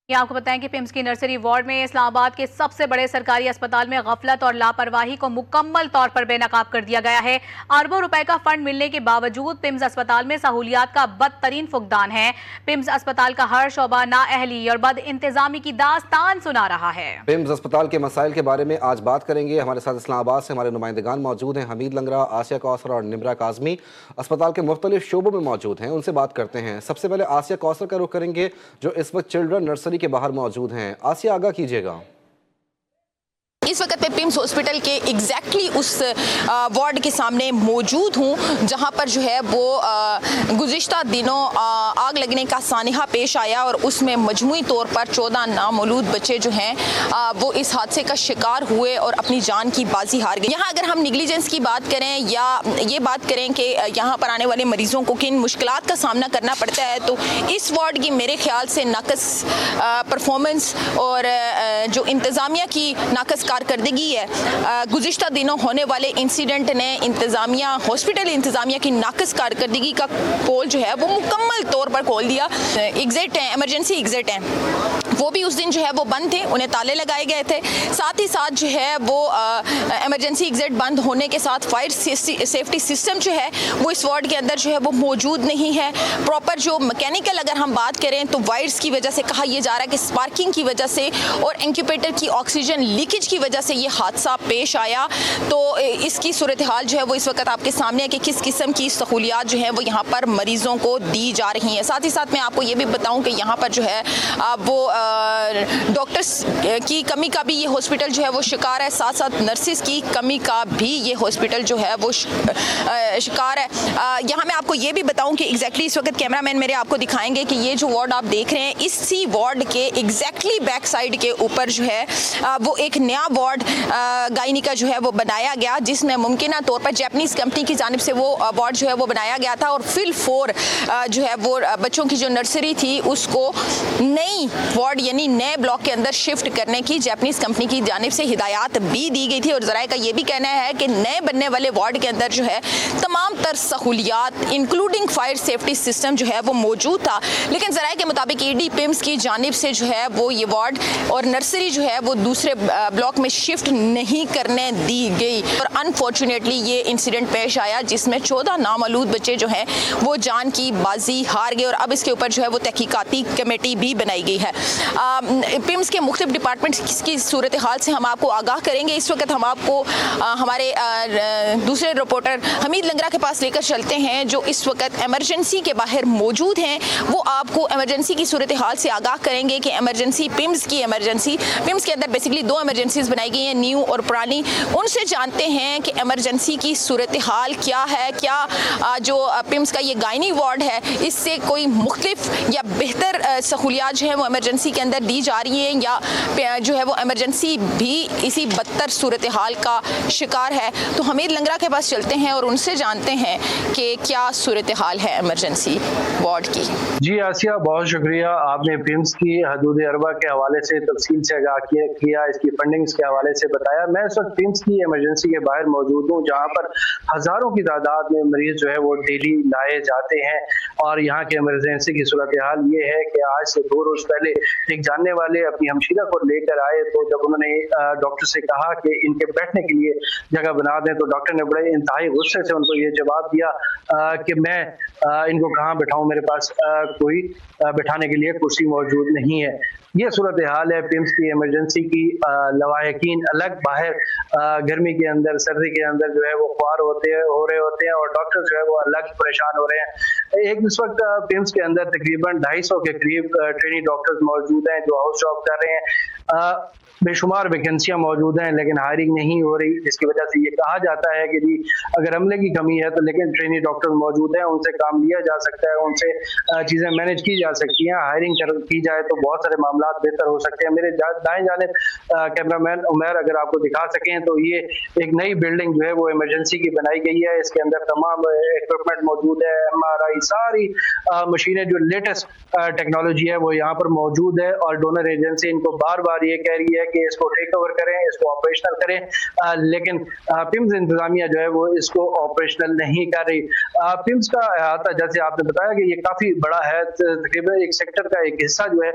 ये आपको बताएं कि पिम्स की नर्सरी वार्ड में इस्लामाबाद के सबसे बड़े सरकारी अस्पताल में गफलत और लापरवाही को मुकम्मल तौर पर बेनकाब कर दिया गया है। अरबों रुपए का फंड मिलने के बावजूद पिम्स अस्पताल में सहूलियात का बदतरीन फुकदान है। पिम्स अस्पताल का हर शोबा नाअहली और बद इंतजामी की दास्तान सुना रहा है। पिम्स अस्पताल के मसाइल के बारे में आज बात करेंगे। हमारे साथ इस्लामाबाद से हमारे नुमाइंदगान मौजूद हैं, हमीद लंगरा, आसिया कौसर और निमरा काजमी अस्पताल के मुख्तलिफ शोबों में मौजूद हैं। उनसे बात करते हैं। सबसे पहले आसिया कौसर का रुख करेंगे जो इस वक्त चिल्ड्रन नर्सरी के बाहर मौजूद हैं। आसिया, आगाह कीजिएगा। इस वक्त मैं पिम्स हॉस्पिटल के एग्जैक्टली उस वार्ड के सामने मौजूद हूँ जहाँ पर जो है वो गुज़िश्ता दिनों आग लगने का सानिहा पेश आया और उसमें मजमूई तौर पर 14 नामौलूद बच्चे जो हैं वो इस हादसे का शिकार हुए और अपनी जान की बाजी हार गए। यहाँ अगर हम निगलिजेंस की बात करें या ये बात करें कि यहाँ पर आने वाले मरीजों को किन मुश्किलात का सामना करना पड़ता है, तो इस वार्ड की मेरे ख्याल से नाकस परफॉर्मेंस और जो इंतज़ामिया की नाकस कारकर्दगी है, गुज़िश्ता दिनों होने वाले इंसिडेंट ने इंतज़ामिया हॉस्पिटल इंतज़ामिया की नाकस कारकर्दगी का पोल जो है वो मुकम्मल तौर पर खोल दिया। एग्जिट हैं, इमरजेंसी एग्जिट हैं, वो भी उस दिन जो है वो बंद थे, उन्हें ताले लगाए गए थे। साथ ही साथ जो है वो इमरजेंसी एग्जिट बंद होने के साथ फायर सेफ्टी सिस्टम जो है वो इस वार्ड के अंदर जो है वो मौजूद नहीं है। प्रॉपर जो मैकेनिकल अगर हम बात करें तो वायर्स की वजह से कहा यह जा रहा है कि स्पार्किंग की वजह से और इंक्यूबेटर की ऑक्सीजन लीकेज की वजह से ये हादसा पेश आया। तो इसकी सूरत हाल जो है वो इस वक्त आपके सामने है कि किस किस्म की सहूलियात जो है वो यहाँ पर मरीजों को दी जा रही हैं। साथ ही साथ मैं आपको ये भी बताऊं कि यहाँ पर जो है वो डॉक्टर्स की कमी का भी ये हॉस्पिटल जो है वो शिकार है, साथ साथ नर्सिस की कमी का भी ये हॉस्पिटल जो है वो शिकार है। यहाँ मैं आपको ये भी बताऊं कि एग्जैक्टली इस वक्त कैमरामैन मेरे आपको दिखाएंगे कि ये जो वार्ड आप देख रहे हैं, इसी वार्ड के एग्जैक्टली बैक साइड के ऊपर जो है वो एक नया वार्ड गायनी का जो है वो बनाया गया, जिसमें मुमकिन तौर पर जापानीज कंपनी की जानिब से वो वार्ड जो है वो बनाया गया था और फिल 4 जो है वो बच्चों की जो नर्सरी थी उसको नई वार्ड यानी नए ब्लॉक के अंदर शिफ्ट करने की जापानीज कंपनी की जानिब से हिदायत भी दी गई थी। और ज़राए का ये भी कहना है कि नए बनने वाले वार्ड के अंदर जो है तमाम तर सहूलियात इंक्लूडिंग फायर सेफ्टी सिस्टम जो है वो मौजूद था, लेकिन ज़राए के मुताबिक ईडी पिम्स की जानिब से जो है वो ये वार्ड और नर्सरी जो है वो दूसरे ब्लॉक में शिफ्ट नहीं करने दी गई और अनफॉर्चुनेटली ये इंसिडेंट पेश आया जिसमें 14 नामौलूद बच्चे जो हैं वो जान की बाजी हार गए और अब इसके ऊपर जो है वो तहकीकाती कमेटी भी बनाई गई है। पिम्स के मुख्तलिफ डिपार्टमेंट्स की सूरत हाल से हम आपको आगाह करेंगे। इस वक्त हम आपको हमारे दूसरे रिपोर्टर हमीद लंगरा के पास लेकर चलते हैं जो इस वक्त एमरजेंसी के बाहर मौजूद हैं। वो आपको एमरजेंसी की सूरत हाल से आगाह करेंगे कि एमरजेंसी पिम्स के अंदर बेसिकली 2 एमरजेंसीज बनाई गई हैं, न्यू और पुरानी। उनसे जानते हैं कि एमरजेंसी की सूरत हाल क्या है, क्या जो पिम्स का ये गायनी वार्ड है इससे कोई मुख्तलिफ या बेहतर सहूलियात जो है वो एमरजेंसी के अंदर दी जा रही हैं या जो है वो एमरजेंसी भी इसी बदतर सूरत हाल का शिकार है। तो हमीद लंगरा के पास चलते हैं और उनसे जानते हैं कि क्या सूरत हाल है एमरजेंसी वार्ड की। जी आसिया, बहुत शुक्रिया, आपने पिम्स की हदूद अरबा के हवाले से तफसील से आगाह किया, इसकी फंडिंग्स के हवाले से बताया। मैं इस वक्त पिम्स की इमरजेंसी के बाहर मौजूद हूँ जहाँ पर हज़ारों की तादाद में मरीज जो है वो डेली लाए जाते हैं और यहाँ के इमरजेंसी की सूरत हाल ये है कि आज से 2 रोज़ पहले एक जानने वाले अपनी हमशीरा को लेकर आए, तो जब उन्होंने डॉक्टर से कहा कि इनके बैठने के लिए जगह बना दें तो डॉक्टर ने बड़े इंतहाई गुस्से से उनको ये जवाब दिया कि मैं इनको कहाँ बैठाऊँ, मेरे पास कोई बैठाने के लिए कुर्सी मौजूद नहीं है। ये सूरत हाल है पिम्स की इमरजेंसी की। लवाहिकीन अलग बाहर गर्मी के अंदर सर्दी के अंदर जो है वो ख्वार हो रहे होते हैं और डॉक्टर जो है वो अलग परेशान हो रहे हैं। एक इस वक्त पिम्स के अंदर तकरीबन 250 के करीब ट्रेनी डॉक्टर्स मौजूद हैं जो हाउस जॉब कर रहे हैं। बेशुमार वैकेंसियां मौजूद हैं लेकिन हायरिंग नहीं हो रही, जिसकी वजह से ये कहा जाता है कि जी अगर अमले की कमी है तो लेकिन ट्रेनी डॉक्टर मौजूद हैं, उनसे काम लिया जा सकता है, उनसे चीज़ें मैनेज की जा सकती हैं। हायरिंग की जाए तो बहुत सारे मामला बेहतर हो सकते हैं। मेरे दाएं जानिब कैमरामैन उमर अगर आपको दिखा सकें तो ये एक नई बिल्डिंग जो है वो इमरजेंसी की बनाई गई है। इसके अंदर तमाम इक्विपमेंट मौजूद है, MRI हमारी सारी मशीनें जो लेटेस्ट टेक्नोलॉजी है वो यहाँ पर मौजूद है, और डोनर एजेंसी इनको बार बार ये कह रही है कि इसको टेक ओवर करें, इसको ऑपरेशनल करें, लेकिन पिम्स इंतजामिया जो है वो इसको ऑपरेशनल नहीं कर रही। पिम्स का अहाता जैसे आपने बताया कि ये काफी बड़ा है, तकरीबन एक सेक्टर का एक हिस्सा जो है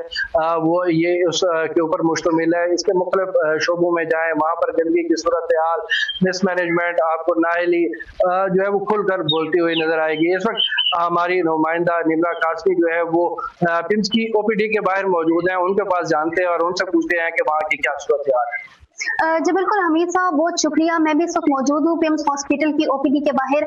वो ये उसके ऊपर मुश्तमिल है। इसके मुख्तलिफ शोबों में जाए वहां पर गंदगी की सूरत हाल, मिसमैनेजमेंट आपको नाहली जो है वो खुलकर बोलती हुई नजर आएगी। इस वक्त हमारी नुमाइंदा निम्रा कासमी जो है वो पिम्स की ओपीडी के बाहर मौजूद हैं, उनके पास जानते हैं और उनसे पूछते हैं कि वहाँ की क्या सूरत हाल है। जी बिल्कुल हमीद साहब, बहुत शुक्रिया। मैं भी इस वक्त मौजूद हूँ पिम्स हॉस्पिटल की ओपीडी के बाहर।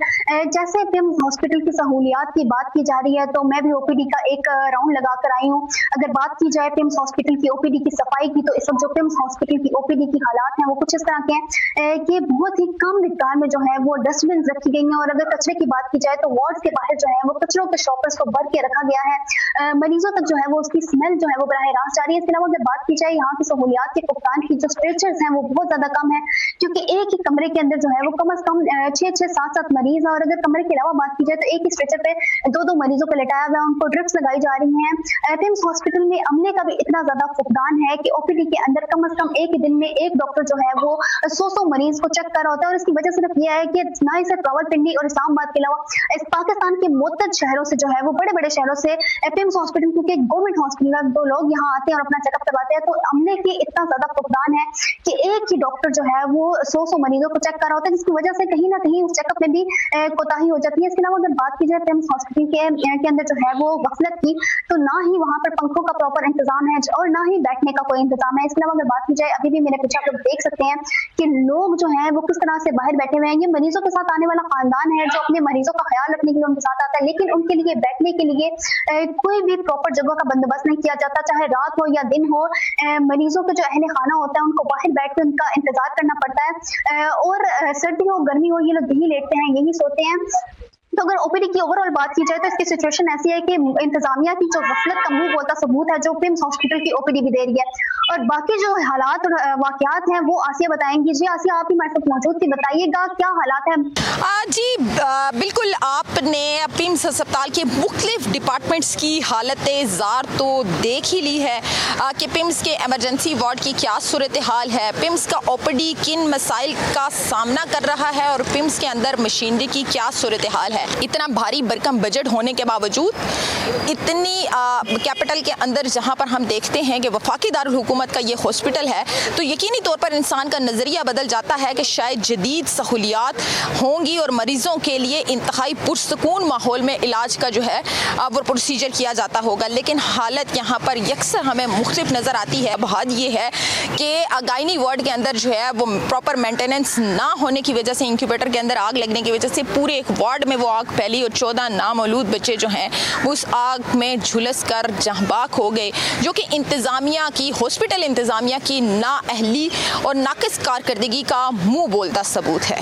जैसे पिम्स हॉस्पिटल की सहूलियात की बात की जा रही है तो मैं भी ओपीडी का एक राउंड लगा कर आई हूँ। अगर बात की जाए पिम्स हॉस्पिटल की ओपीडी की सफाई की, तो इस वक्त जो पिम्स हॉस्पिटल की ओपीडी की हालात हैं वो कुछ इस तरह के हैं कि बहुत ही कम मिकदार में जो है वो डस्टबिन रखी गई हैं, और अगर कचरे की बात की जाए तो वार्ड के बाहर जो है वो कचरों के शॉपर्स को भर के रखा गया है। मरीजों तक जो है वो उसकी स्मेल जो है वो बराह रास्त जा रही है। इसके अलावा अगर बात की जाए यहाँ की सहूलियात के कप्तान की जो स्ट्रेचर्स हैं वो बहुत ज्यादा कम है, क्योंकि एक ही कमरे के अंदर जो है वो कम से कम 6-6, 7-7 मरीज है, और अगर कमरे के अलावा बात की जाए तो एक ही स्ट्रेचर पे 2-2 मरीजों को लेटाया हुआ है, उनको ड्रिप्स लगाई जा रही हैं। पिम्स हॉस्पिटल में अमले का भी इतना ज्यादा फुकदान है कि ओपीडी के अंदर कम से कम एक दिन में एक डॉक्टर जो है वो 100 मरीज को चेक कर रहा होता है, और इसकी वजह सिर्फ यह है कि ना ही सिर्फ रावलपिंडी और इस्लामाबाद के अलावा इस पाकिस्तान के मुतअद्दिद शहरों से जो है वो बड़े बड़े शहरों से पिम्स हॉस्पिटल, क्योंकि गवर्नमेंट हॉस्पिटल है, तो लोग यहाँ आते हैं और अपना चेकअप करवाते हैं, तो अमले की इतना ज्यादा फुकदान है कि एक ही डॉक्टर जो है वो 100 मरीजों को चेक कर रहा होता है, जिसकी वजह से कहीं ना कहीं उस चेकअप में भी कोताही हो जाती है। इसके अलावा अगर बात की जाए पिम्स हॉस्पिटल के अंदर जो है वो गफलत की, तो ना ही वहां पर पंखों का प्रॉपर इंतजाम है और ना ही बैठने का कोई इंतजाम है। इसके अलावा अगर बात की जाए, अभी भी मेरे पीछे आप लोग देख सकते हैं कि लोग जो है वो किस तरह से बाहर बैठे हुए हैं। ये मरीजों के साथ आने वाला खानदान है जो अपने मरीजों का ख्याल रखने के लिए उनके साथ आता है, लेकिन उनके लिए बैठने के लिए कोई भी प्रॉपर जगह का बंदोबस्त नहीं किया जाता, चाहे रात हो या दिन हो। मरीजों के जो अहले खाना होता है उनको बाहर बैठ के उनका इंतजार करना पड़ता है, और सर्दी हो गर्मी हो ये लोग यही लेटते हैं, यही सोते हैं। तो अगर ओपीडी की ओवरऑल बात की जाए तो इसकी सिचुएशन ऐसी है कि इंतजामिया की जो गफलत का मुंह बोलता सबूत है जो पिम्स हॉस्पिटल की ओपीडी भी दे रही है, और बाकी जो हालात और वाकयात हैं वो आसिया बताएंगी। जी आसिया, आप ही हमारे साथ मौजूद थी, बताइएगा क्या हालात हैं। जी बिल्कुल, आपने पिम्स अस्पताल के मुख्तलिफ डिपार्टमेंट्स की हालतें ज़ार तो देख ही ली है कि पिम्स के एमरजेंसी वार्ड की क्या सूरत हाल है, पिम्स का ओपीडी किन मसाइल का सामना कर रहा है, और पिम्स के अंदर मशीनरी की क्या सूरत हाल है। इतना भारी भरकम बजट होने के बावजूद, इतनी कैपिटल के अंदर जहां पर हम देखते हैं कि वफाकी दारुल हुकूमत का ये हॉस्पिटल है, तो यकीनी तौर पर इंसान का नज़रिया बदल जाता है कि शायद जदीद सहूलियात होंगी और मरीज़ों के लिए इंतहाई पुरसकून माहौल में इलाज का जो है वो प्रोसीजर किया जाता होगा, लेकिन हालत यहाँ पर यकसर हमें मुख्तलिफ नज़र आती है। बात ये है कि गायनी वार्ड के अंदर जो है वो प्रॉपर मेंटेनेंस ना होने की वजह से, इंक्यूबेटर के अंदर आग लगने की वजह से पूरे एक वार्ड में वो आग फैली और 14 नामौलूद बच्चे जो हैं वो उस आग में झुलस कर जहबाक हो गए, जो कि इंतज़ामिया की, हॉस्पिटल इंतज़ामिया की नाअहली और नाकिस कारकर्दगी का मुंह बोलता सबूत है।